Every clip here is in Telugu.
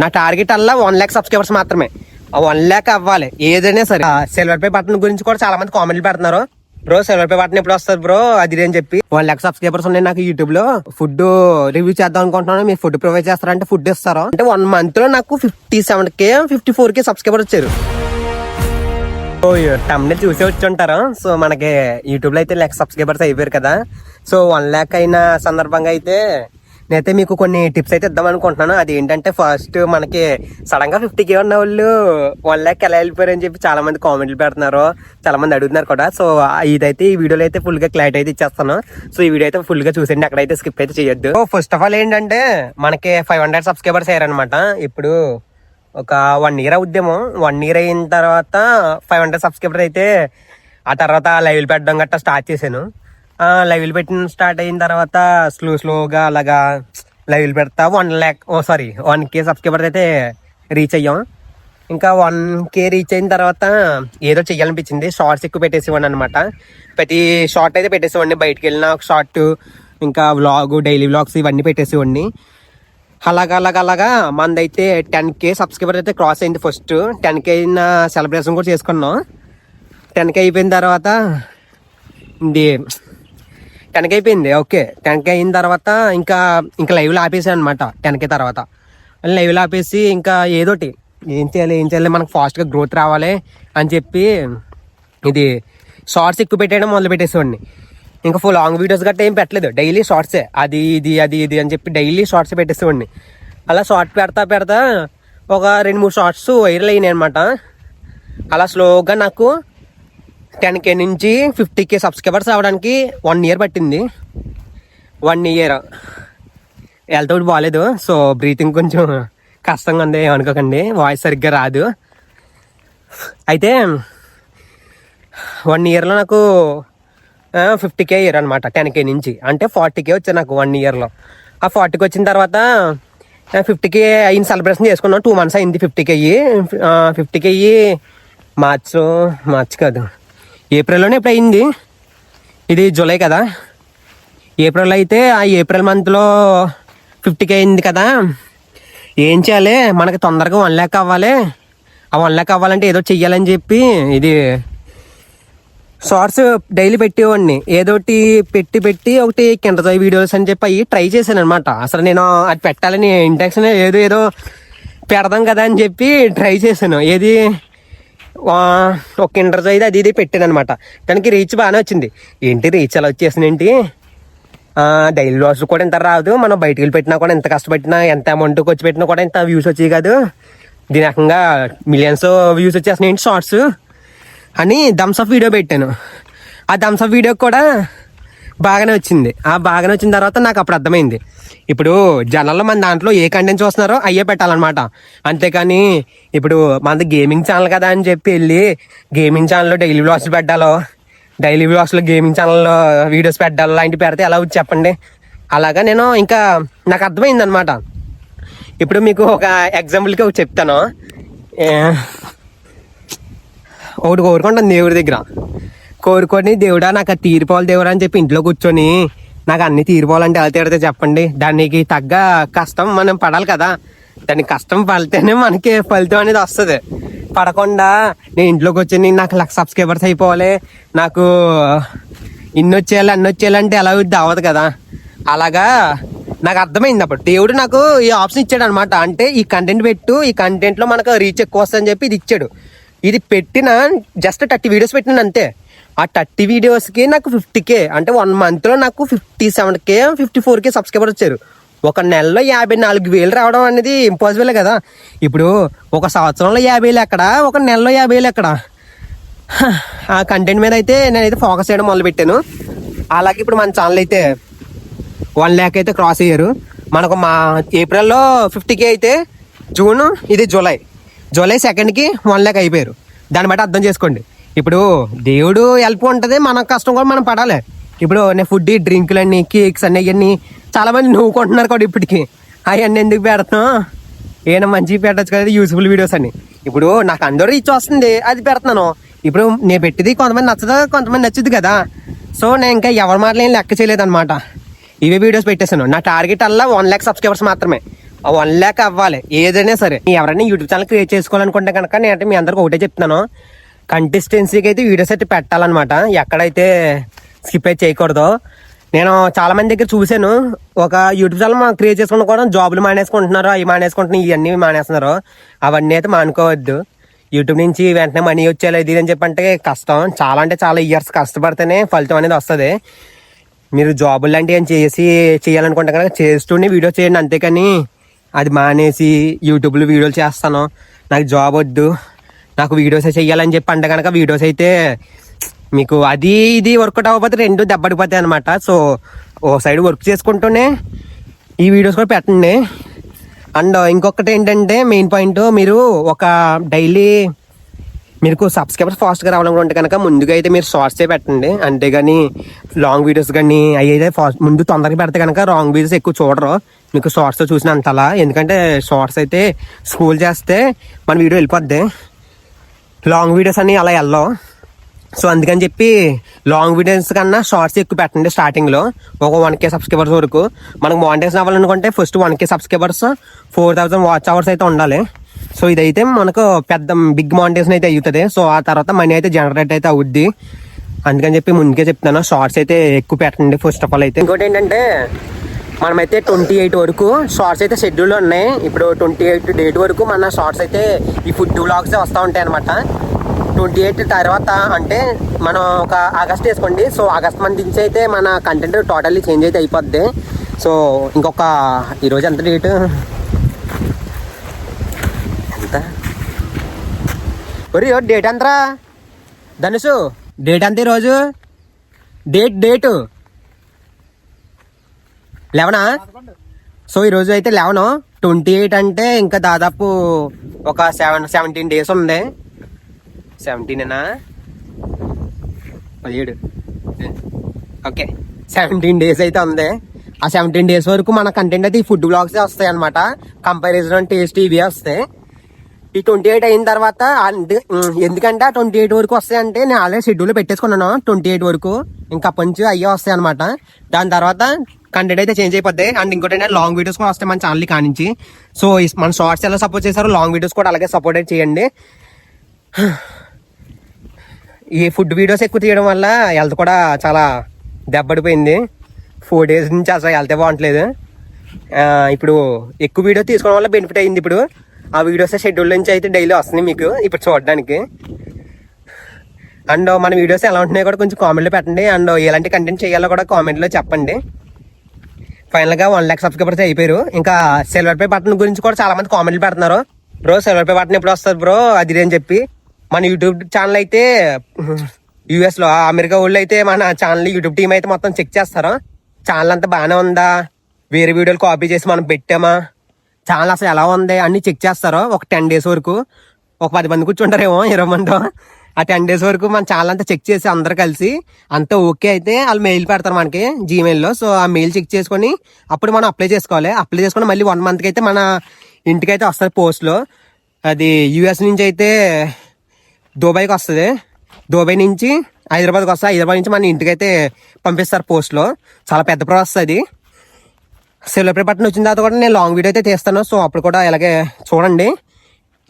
నా టార్గెట్ అలా 1 lakh సబ్స్క్రైబర్స్ మాత్రమే. ఆ 1 lakh అవ్వాలి ఏదైనా సరే. సిల్వర్ పే బటన్ గురించి కూడా చాలా మంది కామెంట్లు పెడుతున్నారు. బ్రో సిల్వర్ పే బటన్ ఎప్పుడు వస్తుంది బ్రో అది అని చెప్పి. 1 lakh సబ్స్క్రైబర్స్ ఉన్నాయి నాకు యూట్యూబ్ లో. ఫుడ్ రివ్యూ చేద్దాం అనుకుంటున్నాను. మీరు ఫుడ్ ప్రొవైడ్ చేస్తారంటే ఫుడ్ ఇస్తారు. అంటే 1 month లో నాకు 57K 54K సబ్స్క్రైబర్ వచ్చారు. తమిళ చూసే వచ్చి ఉంటారు. సో మనకి యూట్యూబ్ లో అయితే 1 lakh సబ్స్క్రైబర్స్ అయిపోయారు కదా. సో 1 lakh అయిన సందర్భంగా అయితే నేనైతే మీకు కొన్ని టిప్స్ అయితే ఇద్దాం అనుకుంటున్నాను. అది ఏంటంటే ఫస్ట్ మనకి సడన్ గా 50K ఉన్న వాళ్ళు 1 lakh ఎలా వెళ్ళిపోయారు అని చెప్పి చాలా మంది కామెంట్లు పెడుతున్నారు, చాలా మంది అడుగుతున్నారు కూడా. సో ఇదైతే ఈ వీడియోలో అయితే ఫుల్ గా క్లారిటీ అయితే ఇచ్చేస్తాను. సో ఈ వీడియో అయితే ఫుల్ గా చూసేయండి, అక్కడైతే స్కిప్ అయితే చేయొద్దు. ఫస్ట్ ఆఫ్ ఆల్ ఏంటంటే మనకి 500 సబ్స్క్రైబర్స్ అయ్యారనమాట. ఇప్పుడు ఒక 1 year అవుద్దేమో. 1 year అయిన తర్వాత 500 సబ్స్క్రైబర్స్ అయితే ఆ తర్వాత లైవ్లు పెట్టడం గట్టా స్టార్ట్ చేశాను. లైవ్లు పెట్టిన స్టార్ట్ అయిన తర్వాత స్లోగా అలాగా లైవ్లు పెడతా 1K సబ్స్క్రైబర్స్ అయితే రీచ్ అయ్యాం. ఇంకా 1K రీచ్ అయిన తర్వాత ఏదో చెయ్యాలనిపించింది. షార్ట్స్ ఎక్కువ పెట్టేసేవాడిని అనమాట. ప్రతి షార్ట్ అయితే పెట్టేసేవాడిని. బయటకు వెళ్ళిన ఒక షార్ట్, ఇంకా వ్లాగ్, డైలీ వ్లాగ్స్ ఇవన్నీ పెట్టేసేవాడిని. అలాగా మందైతే 10K సబ్స్క్రైబర్ అయితే క్రాస్ అయింది. ఫస్ట్ 10K అయిన సెలబ్రేషన్ కూడా చేసుకున్నాం. 10K అయిపోయిన తర్వాత ఇది 10K అయిపోయింది. ఓకే 10K అయిన తర్వాత ఇంకా లైవ్లో ఆపేసాను అనమాట. 10K తర్వాత లైవ్లో ఆపేసి ఇంకా ఏదోటి ఏం చేయాలి మనకు ఫాస్ట్గా గ్రోత్ రావాలి అని చెప్పి ఇది షార్ట్స్ ఎక్కువ పెట్టేయడం మొదలు పెట్టేసేవాడిని. ఇంకా ఫుల్ లాంగ్ వీడియోస్ గట్టా ఏం పెట్టలేదు. డైలీ షార్ట్సే అది ఇది అని చెప్పి డైలీ షార్ట్స్ పెట్టేసేవాడిని. అలా షార్ట్ పెడతా ఒక 2-3 షార్ట్స్ వైరల్ అయినాయి అనమాట. అలా స్లోగా నాకు 10K నుంచి 50K సబ్స్క్రైబర్స్ అవ్వడానికి 1 year పట్టింది. 1 year హెల్త్ ఒకటి బాగాలేదు. సో బ్రీతింగ్ కొంచెం కష్టంగా ఉంది, ఏమనుకోకండి, వాయిస్ సరిగ్గా రాదు. అయితే 1 yearలో నాకు 50K అయ్యారు అనమాట. 10K నుంచి అంటే 40K వచ్చాయి నాకు 1 yearలో. ఆ 40K వచ్చిన తర్వాత 50K అయిన సెలబ్రేషన్ చేసుకున్నాం. 2 months అయింది 50K అయ్యి. 50K అయ్యి మార్చ్ కాదు, ఏప్రిల్లోనే ఇప్పుడు అయింది. ఇది జూలై కదా. ఏప్రిల్ అయితే ఆ ఏప్రిల్ మంత్లో 50K అయింది కదా. ఏం చేయాలి, మనకి తొందరగా 1 lakh అవ్వాలి. ఆ 1 lakh అవ్వాలంటే ఏదో చెయ్యాలని చెప్పి ఇది షార్ట్స్ డైలీ పెట్టేవాడిని. ఏదోటి పెట్టి ఒకటి కిండజాయ్ వీడియోస్ అని చెప్పి అవి ట్రై చేశాను అనమాట. అసలు నేను అది పెట్టాలని ఇంటెన్షన్ ఏదో పెడదాం కదా అని చెప్పి ట్రై చేశాను. ఏది ఒక కిండజాయ్ అది ఇది పెట్టాను అనమాట. దానికి రీచ్ బాగానే వచ్చింది. ఏంటి రీచ్ అలా వచ్చేసింది ఏంటి, డైలీ వ్లాగ్స్ కూడా ఇంత రాదు, మనం బయటికి వెళ్ళి పెట్టినా కూడా ఎంత కష్టపెట్టినా ఎంత అమౌంట్ ఖర్చు పెట్టినా కూడా ఇంత వ్యూస్ వచ్చేవి కాదు. దీని రకంగా మిలియన్స్ వ్యూస్ వచ్చేస్తున్నాయి ఏంటి షార్ట్స్ అని థమ్స్ అప్ వీడియో పెట్టాను. ఆ థమ్స్ అప్ వీడియో కూడా బాగానే వచ్చింది. ఆ బాగానే వచ్చిన తర్వాత నాకు అప్పుడు అర్థమైంది, ఇప్పుడు జనాల్లో మన దాంట్లో ఏ కంటెంట్ చూస్తున్నారో అయ్యే పెట్టాలన్నమాట. అంతేకాని ఇప్పుడు మనది గేమింగ్ ఛానల్ కదా అని చెప్పి వెళ్ళి గేమింగ్ ఛానల్లో డైలీ వ్లాగ్స్ పెట్టాలో, డైలీ వ్లాగ్స్లో గేమింగ్ ఛానల్లో వీడియోస్ పెట్టాలో లాంటివి పెడితే ఎలా వచ్చి చెప్పండి. అలాగా నేను ఇంకా నాకు అర్థమైంది అనమాట. ఇప్పుడు మీకు ఒక ఎగ్జాంపుల్కి ఒకటి చెప్తాను. ఒకటి కోరుకుంటాను దేవుడి దగ్గర, కోరుకొని దేవుడా నాకు అది తీరిపోవాలి దేవుడా అని చెప్పి ఇంట్లో కూర్చొని నాకు అన్ని తీరిపోవాలంటే ఎలా తీరితే చెప్పండి. దానికి తగ్గ కష్టం మనం పడాలి కదా. దానికి కష్టం పడితేనే మనకి ఫలితం అనేది వస్తుంది. పడకుండా నేను ఇంట్లోకి వచ్చి నాకు 1 lakh సబ్స్క్రైబర్స్ అయిపోవాలి, నాకు అన్ని వచ్చేయాలంటే ఎలా అవ్వదు కదా. అలాగా నాకు అర్థమైంది. అప్పుడు దేవుడు నాకు ఈ ఆప్షన్ ఇచ్చాడు అనమాట. అంటే ఈ కంటెంట్ పెట్టు, ఈ కంటెంట్లో మనకు రీచ్ ఎక్కువ వస్తుందని చెప్పి ఇది ఇచ్చాడు. ఇది పెట్టిన జస్ట్ 30 వీడియోస్ పెట్టినాను అంతే. ఆ 30 వీడియోస్కి నాకు 50K అంటే 1 monthలో నాకు 57K 54K సబ్స్క్రైబర్ వచ్చారు. ఒక నెలలో 54,000 రావడం అనేది ఇంపాసిబుల్ కదా. ఇప్పుడు ఒక సంవత్సరంలో 50,000 ఎక్కడ, ఒక నెలలో 50,000 ఎక్కడ. ఆ కంటెంట్ మీద అయితే నేనైతే ఫోకస్ చేయడం మొదలు పెట్టాను. అలాగే ఇప్పుడు మన ఛానల్ అయితే 1 lakh అయితే క్రాస్ అయ్యారు. మనకు మా ఏప్రిల్లో 50K అయితే జూన్, ఇది జూలై 2కి 1 lakh అయిపోయారు. దాన్ని బట్టి అర్థం చేసుకోండి. ఇప్పుడు దేవుడు హెల్ప్ ఉంటుంది, మన కష్టం కూడా మనం పడాలి. ఇప్పుడు నేను ఫుడ్ డ్రింకులన్నీ కేక్స్ అన్నీ అవన్నీ చాలా మంది నవ్వుకుంటున్నారు కూడా ఇప్పటికి. అవన్నీ ఎందుకు పెడతాం, ఏమైనా మంచిగా పెట్టచ్చు కదా యూస్ఫుల్ వీడియోస్ అని. ఇప్పుడు నాకు అందరూ రీచ్ వస్తుంది, అది పెడుతున్నాను. ఇప్పుడు నేను పెట్టింది కొంతమంది నచ్చదు, కొంతమంది నచ్చుద్ది కదా. సో నేను ఇంకా ఎవరి మాటలు ఏం లెక్క చేయలేదన్నమాట. ఇవే వీడియోస్ పెట్టేశాను. నా టార్గెట్ అలా 1 lakh సబ్స్క్రైబర్స్ మాత్రమే. 1 lakh అవ్వాలి ఏదైనా సరే. ఎవరైనా యూట్యూబ్ ఛానల్ క్రియేట్ చేసుకోవాలనుకుంటే కనుక నేనంటే మీ అందరికి ఒకటే చెప్తున్నాను, కంటెస్టెన్సీకి అయితే వీడియోస్ అయితే పెట్టాలన్నమాట. ఎక్కడైతే స్కిప్ అయితే చేయకూడదు. నేను చాలా మంది దగ్గర చూశాను, ఒక యూట్యూబ్ ఛానల్ క్రియేట్ చేసుకుని కూడా జాబులు మానేసుకుంటున్నారు, అవి మానేసుకుంటున్నారు, ఇవన్నీ మానేస్తున్నారు. అవన్నీ అయితే మానుకోవద్దు. యూట్యూబ్ నుంచి వెంటనే మనీ వచ్చేలా ఇది అని చెప్పంటే కష్టం. చాలా అంటే చాలా ఇయర్స్ కష్టపడితేనే ఫలితం అనేది వస్తుంది. మీరు జాబులు లాంటివి ఏం చేయాలనుకుంటే కనుక చేస్తూనే వీడియో చేయండి, అంతేకాని అది మానేసి యూట్యూబ్లో వీడియోలు చేస్తాను, నాకు జాబ్ వద్దు, నాకు వీడియోస్ చెయ్యాలని చెప్పి అంటే కనుక వీడియోస్ అయితే మీకు అది ఇది వర్కౌట్ అవ్వకపోతే రెండు దెబ్బడిపోతాయి అనమాట. సో ఓ సైడ్ వర్క్ చేసుకుంటూనే ఈ వీడియోస్ కూడా పెట్టండి. అండ్ ఇంకొకటి ఏంటంటే మెయిన్ పాయింట్, మీరు ఒక డైలీ మీకు సబ్స్క్రైబర్స్ ఫాస్ట్గా రావాలనుకుంటే కనుక ముందుగా అయితే మీరు షార్ట్సే పెట్టండి, అంతేగాని లాంగ్ వీడియోస్ కానీ అవి అయితే ముందు తొందరగా పెడితే కనుక రాంగ్ వీడియోస్ ఎక్కువ చూడరు, మీకు షార్ట్స్ చూసినంతలా. ఎందుకంటే షార్ట్స్ అయితే స్క్రోల్ చేస్తే మన వీడియో వెళ్ళిపోద్ది, లాంగ్ వీడియోస్ అని అలా వెళ్ళవు. సో అందుకని చెప్పి లాంగ్ వీడియోస్ కన్నా షార్ట్స్ ఎక్కువ పెట్టండి స్టార్టింగ్లో, ఒక 1K సబ్స్క్రైబర్స్ వరకు. మనకు మానిటైజేషన్ అవ్వాలనుకుంటే first 1K subscribers 4000 watch hours అయితే ఉండాలి. సో ఇదైతే మనకు పెద్ద బిగ్ మానిటైజేషన్ అయితే అవుతుంది. సో ఆ తర్వాత మనీ అయితే జనరేట్ అయితే అవుద్ది. అందుకని చెప్పి ముందుకే చెప్తాను, షార్ట్స్ అయితే ఎక్కువ పెట్టండి ఫస్ట్ ఆఫ్ ఆల్ అయితే. ఇంకోటి ఏంటంటే మనమైతే 28 వరకు షార్ట్స్ అయితే షెడ్యూల్లో ఉన్నాయి. ఇప్పుడు 28 డేట్ వరకు మన షార్ట్స్ అయితే ఈ ఫుడ్ వ్లాగ్స్ వస్తూ ఉంటాయి అనమాట. 28 తర్వాత అంటే మనం ఒక ఆగస్ట్ వేసుకోండి. సో ఆగస్ట్ మంత్ నుంచి అయితే మన కంటెంట్ టోటల్లీ చేంజ్ అయితే అయిపోద్ది. సో ఇంకొక ఈరోజు ఎంత డేట్, ఎంత ఒరి డేట్ ఎంతరా ధనుసు, డేట్ ఎంత ఈరోజు, డేటు 11. సో ఈరోజు అయితే 11, 28 అంటే ఇంకా దాదాపు ఒక 17 డేస్ ఉంది. 17 17 ఓకే 17 డేస్ అయితే ఉంది. ఆ 17 డేస్ వరకు మన కంటెంట్ అయితే ఈ ఫుడ్ బ్లాగ్స్ వస్తాయి అనమాట. కంపారిజన్, టేస్ట్ ఇవే వస్తాయి. ఈ 28 అయిన తర్వాత ఎందుకంటే 28 వరకు వస్తాయంటే నేను ఆల్రెడీ షెడ్యూల్ పెట్టేసుకున్నాను 28 వరకు, ఇంకా అప్పటి నుంచి అయ్యే వస్తాయి అనమాట. దాని తర్వాత కంటెంట్ అయితే చేంజ్ అయిపోద్ది. అండ్ ఇంకోటి ఏంటంటే లాంగ్ వీడియోస్ కూడా వస్తాయి మన ఛానల్ కానించి. సో మన షార్ట్స్ ఎలా సపోర్ట్ చేశారో లాంగ్ వీడియోస్ కూడా అలాగే సపోర్ట్ అయితే చేయండి. ఈ ఫుడ్ వీడియోస్ ఎక్కువ తీయడం వల్ల హెల్త్ కూడా చాలా దెబ్బడిపోయింది. 4 days నుంచి అసలు హెల్త్ బాగుంటలేదు. ఇప్పుడు ఎక్కువ వీడియో తీసుకోవడం వల్ల బెనిఫిట్ అయింది. ఇప్పుడు ఆ వీడియోస్ షెడ్యూల్ నుంచి అయితే డైలీ వస్తున్నాయి మీకు ఇప్పుడు చూడడానికి. అండ్ మన వీడియోస్ ఎలా ఉంటున్నాయో కూడా కొంచెం కామెంట్లో పెట్టండి. అండ్ ఎలాంటి కంటెంట్ చేయాలో కూడా కామెంట్లో చెప్పండి. ఫైనల్గా 1 lakh సబ్స్క్రైబర్స్ అయిపోయారు. ఇంకా సిల్వర్ పే బటన్ గురించి కూడా చాలా మంది కామెంట్లు పెడుతున్నారు, బ్రో సిల్వర్ పే బటన్ ఎప్పుడు వస్తుంది బ్రో అది అని చెప్పి. మన యూట్యూబ్ ఛానల్ అయితే యూఎస్లో, అమెరికా వాళ్ళు అయితే మన ఛానల్ యూట్యూబ్ టీం అయితే మొత్తం చెక్ చేస్తారు, ఛానల్ అంతా బాగానే ఉందా, వేరే వీడియోలు కాపీ చేసి మనం పెట్టామా, ఛానల్ అసలు ఎలా ఉంది అన్ని చెక్ చేస్తారు. ఒక 10 days వరకు, ఒక 10 మంది కూర్చుంటారేమో 20 మంది. ఆ 10 days వరకు మన ఛానల్ అంతా చెక్ చేసి అందరు కలిసి అంతా ఓకే అయితే వాళ్ళు మెయిల్ పెడతారు మనకి జీమెయిల్లో. సో ఆ మెయిల్ చెక్ చేసుకొని అప్పుడు మనం అప్లై చేసుకోవాలి. అప్లై చేసుకొని మళ్ళీ 1 monthకి అయితే మన ఇంటికైతే వస్తుంది పోస్ట్లో. అది యూఎస్ నుంచి అయితే దుబాయ్కి వస్తుంది, దుబాయ్ నుంచి హైదరాబాద్కి వస్తుంది, హైదరాబాద్ నుంచి మన ఇంటికైతే పంపిస్తారు పోస్ట్లో. చాలా పెద్ద ప్రాసెస్ అది. సిల్వర్ ప్లే బటన్ వచ్చిన తర్వాత కూడా నేను లాంగ్ వీడియో అయితే తీస్తాను. సో అప్పుడు కూడా ఇలాగే చూడండి.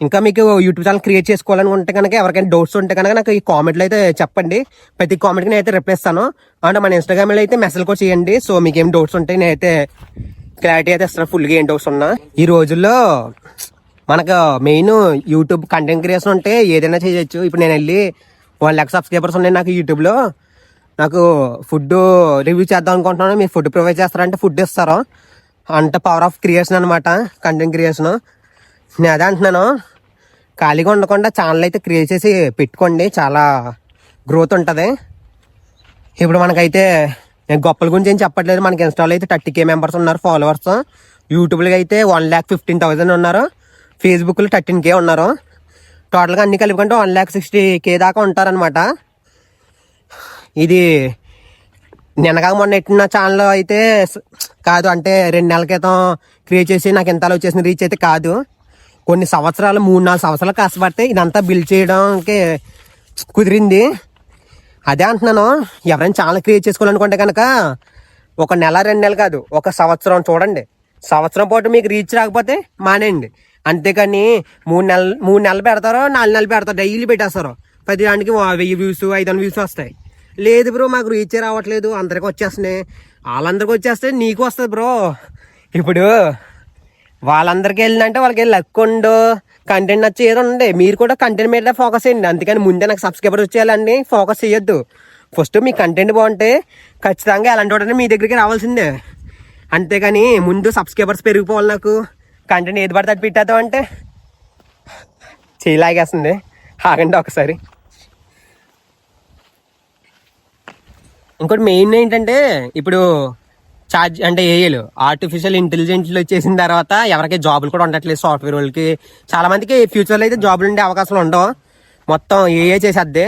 ఇంకా మీకు యూట్యూబ్ ఛానల్ క్రియేట్ చేసుకోవాలనుకుంటే కనుక ఎవరికైనా డౌట్స్ ఉంటే కనుక నాకు ఈ కామెంట్లో అయితే చెప్పండి. ప్రతి కామెంట్కి నేను అయితే రిప్లై ఇస్తాను. అండ్ మన ఇన్స్టాగ్రామ్లో అయితే మెసేజ్ కూడా చేయండి. సో మీకు ఏం డౌట్స్ ఉంటాయి నేనైతే క్లారిటీ అయితే ఇస్తాను, ఫుల్గా ఏం డౌట్స్ ఉన్నా. ఈ రోజుల్లో మనకు మెయిన్ యూట్యూబ్ కంటెంట్ క్రియేషన్ ఉంటే ఏదైనా చేయొచ్చు. ఇప్పుడు నేను వెళ్ళి 1 lakh సబ్స్క్రైబర్స్ ఉన్నాయి నాకు యూట్యూబ్లో, నాకు ఫుడ్ రివ్యూ చేద్దాం అనుకుంటున్నాను, మీరు ఫుడ్ ప్రొవైడ్ చేస్తారంటే ఫుడ్ ఇస్తారు. అంటే పవర్ ఆఫ్ క్రియేషన్ అనమాట, కంటెంట్ క్రియేషన్. నేను అదే అంటున్నాను, ఖాళీగా ఉండకుండా ఛానల్ అయితే క్రియేట్ చేసి పెట్టుకోండి, చాలా గ్రోత్ ఉంటుంది. ఇప్పుడు మనకైతే నేను గొప్పల గురించి ఏం చెప్పట్లేదు, మనకి ఇన్స్టాలో అయితే 30K మెంబర్స్ ఉన్నారు ఫాలోవర్స్, యూట్యూబ్లో అయితే 1,15,000 ఉన్నారు, ఫేస్బుక్లో 13K ఉన్నారు. టోటల్గా అన్ని కలుపుకుంటే 1,60K దాకా ఉంటారనమాట. ఇది నిన్నగా మొన్న ఎట్టిన ఛానల్ అయితే కాదు, అంటే 2 నెలల క్రితం క్రియేట్ చేసి నాకు ఎంతలో వచ్చేసిన రీచ్ అయితే కాదు. కొన్ని సంవత్సరాలు 3-4 సంవత్సరాలు కష్టపడితే ఇదంతా బిల్డ్ చేయడానికి కుదిరింది. అదే అంటున్నాను, ఎవరైనా ఛానల్ క్రియేట్ చేసుకోవాలనుకుంటే కనుక 1 నెల 2 నెలలు కాదు, 1 సంవత్సరం చూడండి. సంవత్సరం పాటు మీకు రీచ్ రాకపోతే మానేయండి. అంతేకాని 3 నెలలు పెడతారో 4 నెలలు పెడతారో డైలీ పెట్టేస్తారు. ప్రతి దానికి 1000 వ్యూస్ 500 వ్యూస్ వస్తాయి. లేదు బ్రో మాకు రీచే రావట్లేదు, అందరికి వచ్చేస్తున్నాయి. వాళ్ళందరికి వచ్చేస్తే నీకు వస్తుంది బ్రో. ఇప్పుడు వాళ్ళందరికి వెళ్ళిందంటే వాళ్ళకి లక్ ఉండో కంటెంట్ నచ్చి ఏదో ఉండే. మీరు కూడా కంటెంట్ మీద ఫోకస్ చేయండి. అందుకని ముందే నాకు సబ్స్క్రైబర్ వచ్చేయాలని ఫోకస్ చేయొద్దు. ఫస్ట్ మీ కంటెంట్ బాగుంటే ఖచ్చితంగా ఎలాంటి వాడని మీ దగ్గరికి రావాల్సిందే. అంతేగాని ముందు సబ్స్క్రైబర్స్ పెరిగిపోవాలి, నాకు కంటెంట్ ఏది పడితే అది పెట్టేద్దాం అంటే చేయలాగేస్తుంది. ఆగండి ఒకసారి. ఇంకోటి మెయిన్ ఏంటంటే ఇప్పుడు ఛార్జ్ అంటే ఏఐలు ఆర్టిఫిషియల్ ఇంటెలిజెన్స్లో వచ్చేసిన తర్వాత ఎవరికి జాబులు కూడా ఉండట్లేదు. సాఫ్ట్వేర్ వాళ్ళకి చాలా మందికి ఫ్యూచర్లో అయితే జాబులు ఉండే అవకాశాలు ఉండవు. మొత్తం ఏఐ చేసేద్ది.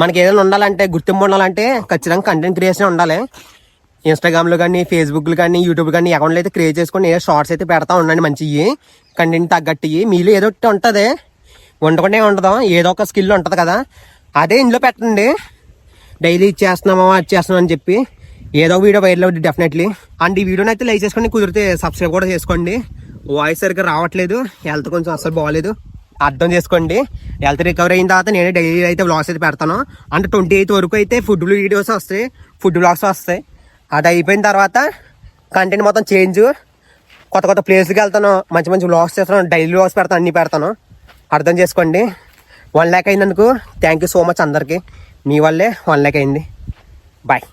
మనకి ఏదైనా ఉండాలంటే గుర్తింపు ఉండాలంటే ఖచ్చితంగా కంటెంట్ క్రియేషన్ ఉండాలి. ఇన్స్టాగ్రామ్లో కానీ ఫేస్బుక్లో కానీ యూట్యూబ్ కానీ అకౌంట్లు అయితే క్రియేట్ చేసుకొని ఏదో షార్ట్స్ అయితే పెడతా ఉండండి. మంచివి కంటెంట్ తగ్గట్టు మీలో ఏదో ఒకటి ఉంటుంది, వండకుండా ఉండదు. ఏదో ఒక స్కిల్ ఉంటుంది కదా, అదే ఇందులో పెట్టండి. డైలీ ఇచ్చేస్తున్నామా అది చేస్తున్నాం అని చెప్పి ఏదో వీడియో వైరల్ అవుతుంది డెఫినెట్లీ. అండ్ ఈ వీడియోని అయితే లైక్ చేసుకోండి, కుదిరితే సబ్స్క్రైబ్ కూడా చేసుకోండి. వాయిస్ సరిగ్గా రావట్లేదు, హెల్త్ కొంచెం అసలు బాగాలేదు, అర్థం చేసుకోండి. హెల్త్ రికవరీ అయిన తర్వాత నేనే డైలీ అయితే వ్లాగ్స్ అయితే పెడతాను. అంటే 28 వరకు అయితే ఫుడ్ వీడియోస్ వస్తాయి, ఫుడ్ వ్లాగ్స్ వస్తాయి. అది అయిపోయిన తర్వాత కంటెంట్ మొత్తం చేంజ్, కొత్త కొత్త ప్లేస్కి వెళ్తాను, మంచి మంచి వ్లాగ్స్ చేస్తాను, డైలీ వ్లాగ్స్ పెడతాను, అన్నీ పెడతాను. అర్థం చేసుకోండి. 1 lakh అయిందనుకో థ్యాంక్ యూ సో మచ్ అందరికీ. మీ వల్లే 1 lakh అయింది. బాయ్.